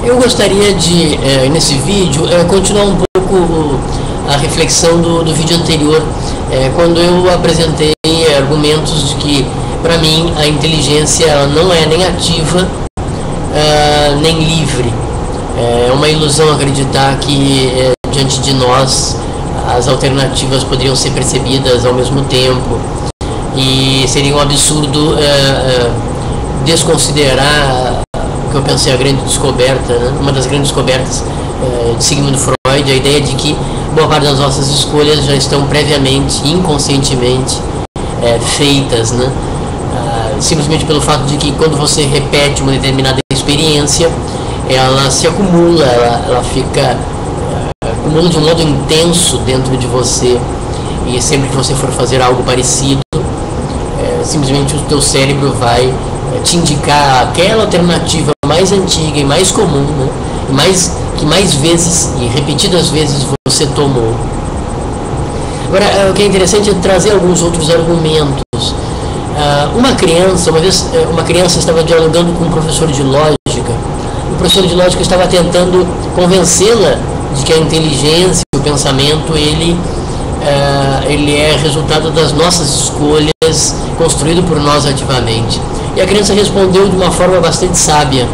Eu gostaria de, nesse vídeo, continuar um pouco a reflexão do vídeo anterior, quando eu apresentei argumentos de que, para mim, a inteligência ela não é nem ativa, nem livre. É uma ilusão acreditar que, diante de nós, as alternativas poderiam ser percebidas ao mesmo tempo, e seria um absurdo desconsiderar o que eu pensei a grande descoberta, né? Uma das grandes descobertas de Sigmund Freud, a ideia de que boa parte das nossas escolhas já estão previamente, inconscientemente feitas, né? Simplesmente pelo fato de que quando você repete uma determinada experiência, ela se acumula, ela fica acumula de um modo intenso dentro de você, e sempre que você for fazer algo parecido, simplesmente o teu cérebro vai te indicar aquela alternativa mais antiga e mais comum, né? Que mais vezes e repetidas vezes você tomou. Agora, o que é interessante é trazer alguns outros argumentos. Uma criança estava dialogando com um professor de lógica. O professor de lógica estava tentando convencê-la de que a inteligência, o pensamento, ele é resultado das nossas escolhas, construído por nós ativamente. E a criança respondeu de uma forma bastante sábia,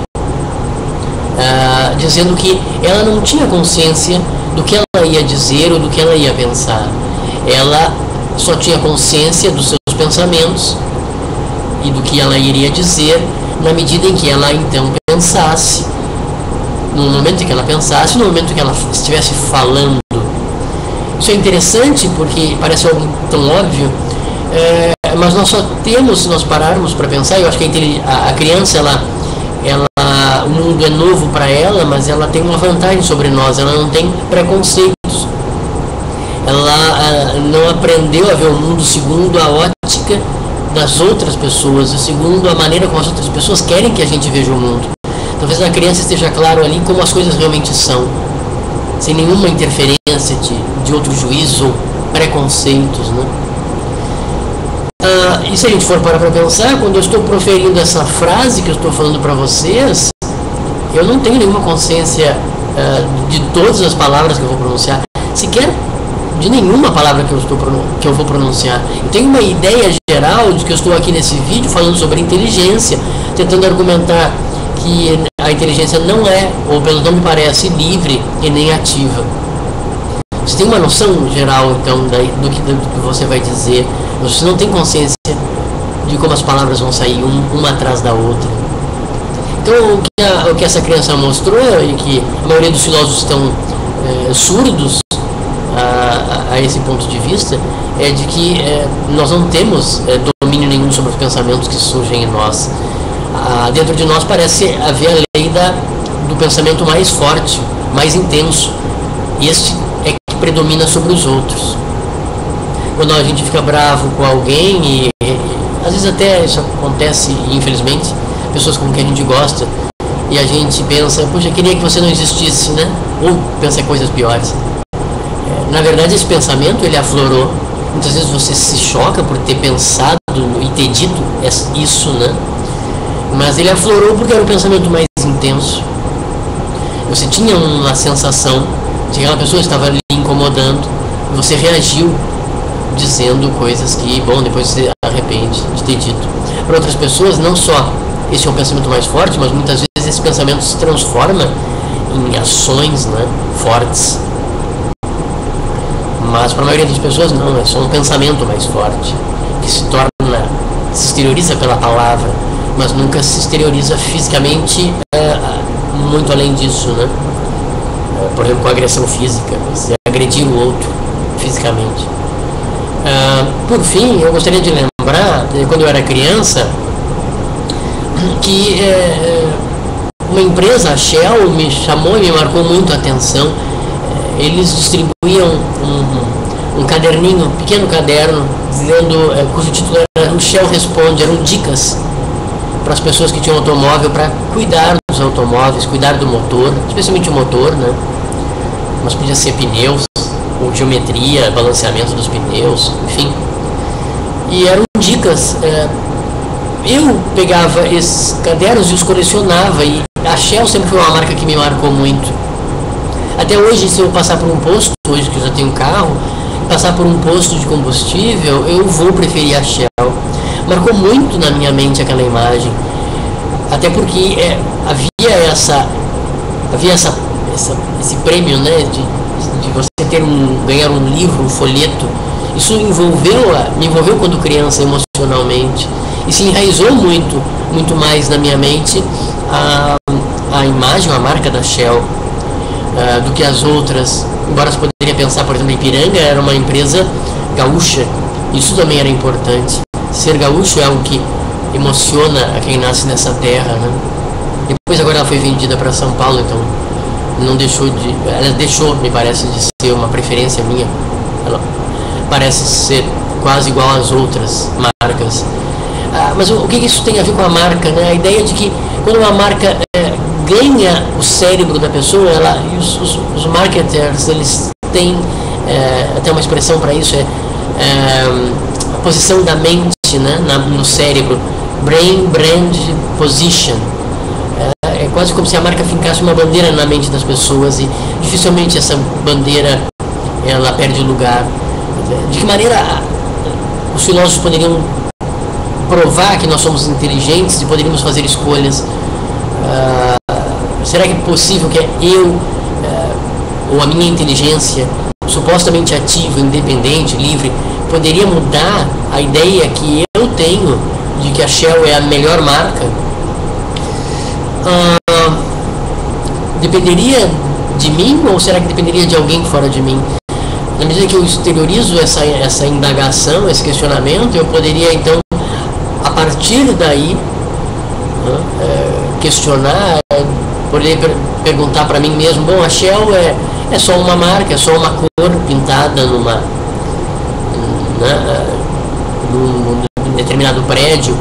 dizendo que ela não tinha consciência do que ela ia dizer ou do que ela ia pensar. Ela só tinha consciência dos seus pensamentos e do que ela iria dizer na medida em que ela então pensasse, no momento em que ela pensasse, no momento em que ela estivesse falando. Isso é interessante porque parece algo tão óbvio, mas nós só temos, se nós pararmos para pensar, eu acho que a criança, o mundo é novo para ela, mas ela tem uma vantagem sobre nós, ela não tem preconceitos. Ela não aprendeu a ver o mundo segundo a ótica das outras pessoas, segundo a maneira como as outras pessoas querem que a gente veja o mundo. Talvez na criança esteja claro ali como as coisas realmente são, sem nenhuma interferência de outros juízos ou preconceitos, né? E se a gente for parar para pensar, quando eu estou proferindo essa frase que eu estou falando para vocês, eu não tenho nenhuma consciência de todas as palavras que eu vou pronunciar, sequer de nenhuma palavra que eu vou pronunciar. Eu tenho uma ideia geral de que eu estou aqui nesse vídeo falando sobre inteligência, tentando argumentar que a inteligência não é, ou pelo menos não me parece, livre e nem ativa. Você tem uma noção geral, então, do que você vai dizer, mas você não tem consciência de como as palavras vão sair uma atrás da outra. Então, o que essa criança mostrou, e que a maioria dos filósofos estão surdos a esse ponto de vista, é de que nós não temos domínio nenhum sobre os pensamentos que surgem em nós. Dentro de nós parece haver a lei do pensamento mais forte, mais intenso, e este é que predomina sobre os outros. Quando a gente fica bravo com alguém, e às vezes até isso acontece, infelizmente, pessoas com quem a gente gosta, e a gente pensa, puxa, queria que você não existisse, né? Ou pensa em coisas piores. Na verdade, esse pensamento, ele aflorou. Muitas vezes você se choca por ter pensado e ter dito isso, né? Mas ele aflorou porque era um pensamento mais intenso. Você tinha uma sensação de que aquela pessoa estava lhe incomodando, e você reagiu dizendo coisas que, bom, depois você arrepende de ter dito. Para outras pessoas, não só esse é um pensamento mais forte, mas muitas vezes esse pensamento se transforma em ações, né, fortes. Mas para a maioria das pessoas não, é só um pensamento mais forte, que se exterioriza pela palavra, mas nunca se exterioriza fisicamente muito além disso, né? Por exemplo, com agressão física, você agredir o outro fisicamente. Por fim, eu gostaria de lembrar, quando eu era criança, que uma empresa, a Shell, me chamou e me marcou muito a atenção. Eles distribuíam um caderninho, um pequeno caderno, cujo título era O Shell Responde, eram dicas para as pessoas que tinham automóvel, para cuidar dos automóveis, cuidar do motor, especialmente o motor, né? Mas podia ser pneus, ou geometria, balanceamento dos pneus, enfim. E eram dicas. Eu pegava esses cadernos e os colecionava, e A Shell sempre foi uma marca que me marcou muito. Até hoje, se eu passar por um posto, hoje que eu já tenho carro, passar por um posto de combustível, eu vou preferir a Shell. Marcou muito na minha mente aquela imagem. Até porque havia esse prêmio, né, de você ganhar um livro, um folheto. Isso me envolveu quando criança emocionalmente. E se enraizou muito mais na minha mente a imagem, a marca da Shell, do que as outras. Embora você poderia pensar, por exemplo, Ipiranga era uma empresa gaúcha. Isso também era importante. Ser gaúcho é algo que emociona a quem nasce nessa terra, né? Depois agora ela foi vendida para São Paulo, então não deixou de... Ela deixou, me parece, de ser uma preferência minha. Ela parece ser quase igual às outras marcas. Mas o que isso tem a ver com a marca, né? A ideia de que quando uma marca ganha o cérebro da pessoa, os marketers, eles têm até uma expressão para isso, a posição da mente, né, no cérebro, brain, brand, position. É quase como se a marca fincasse uma bandeira na mente das pessoas e dificilmente essa bandeira ela perde lugar. De que maneira os filósofos poderiam provar que nós somos inteligentes e poderíamos fazer escolhas? Será que é possível que eu ou a minha inteligência supostamente ativa, independente, livre, poderia mudar a ideia que eu tenho de que a Shell é a melhor marca? Dependeria de mim ou será que dependeria de alguém fora de mim? Na medida que eu exteriorizo essa indagação, esse questionamento, eu poderia então, a partir daí, questionar, poderia perguntar para mim mesmo, bom, a Shell é só uma marca, é só uma cor pintada num determinado prédio.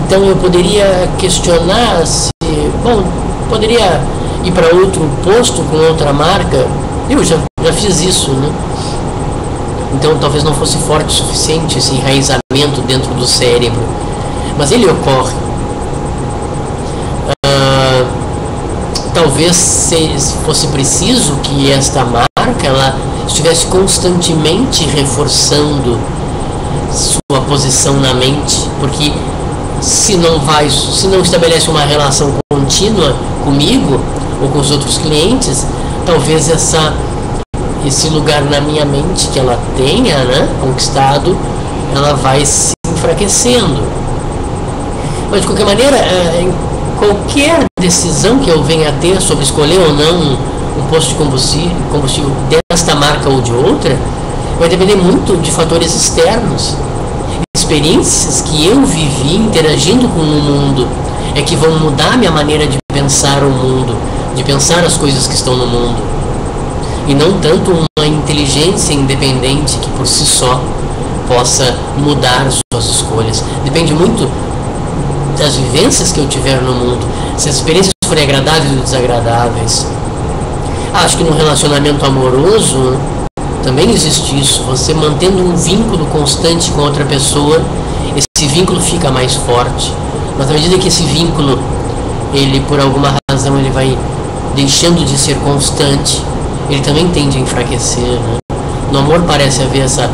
Então eu poderia questionar se, bom, poderia ir para outro posto com outra marca. Eu já fiz isso, né? Então talvez não fosse forte o suficiente esse enraizamento dentro do cérebro, mas ele ocorre. Talvez fosse preciso que esta marca ela estivesse constantemente reforçando sua posição na mente, porque se não estabelece uma relação contínua comigo ou com os outros clientes, talvez esse lugar na minha mente que ela tenha, né, conquistado, ela vai se enfraquecendo. Mas de qualquer maneira, qualquer decisão que eu venha a ter sobre escolher ou não um posto de combustível desta marca ou de outra, vai depender muito de fatores externos. Experiências que eu vivi interagindo com o mundo é que vão mudar minha maneira de pensar o mundo, de pensar as coisas que estão no mundo. E não tanto uma inteligência independente que por si só possa mudar as suas escolhas. Depende muito das vivências que eu tiver no mundo, se as experiências forem agradáveis ou desagradáveis. Acho que no relacionamento amoroso também existe isso. Você mantendo um vínculo constante com outra pessoa, esse vínculo fica mais forte. Mas na medida que esse vínculo, ele por alguma razão, ele vai deixando de ser constante, ele também tende a enfraquecer, né? No amor parece haver essa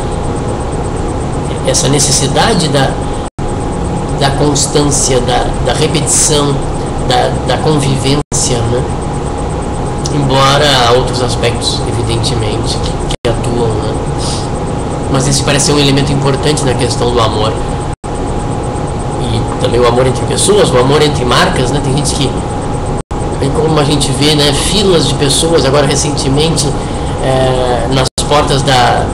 necessidade da constância, da repetição, da convivência, né? Embora há outros aspectos, evidentemente, que atuam, né? Mas esse parece ser um elemento importante na questão do amor. E também o amor entre pessoas, o amor entre marcas, né? Tem gente que, como a gente vê, né, filas de pessoas, agora recentemente, nas portas da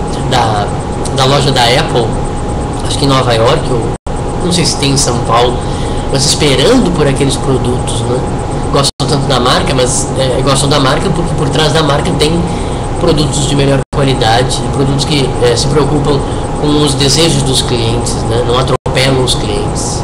loja da Apple, acho que em Nova York, ou não sei se tem em São Paulo, mas esperando por aqueles produtos, né? Gostam tanto da marca, mas gostam da marca porque por trás da marca tem produtos de melhor qualidade, produtos que se preocupam com os desejos dos clientes, né? Não atropelam os clientes.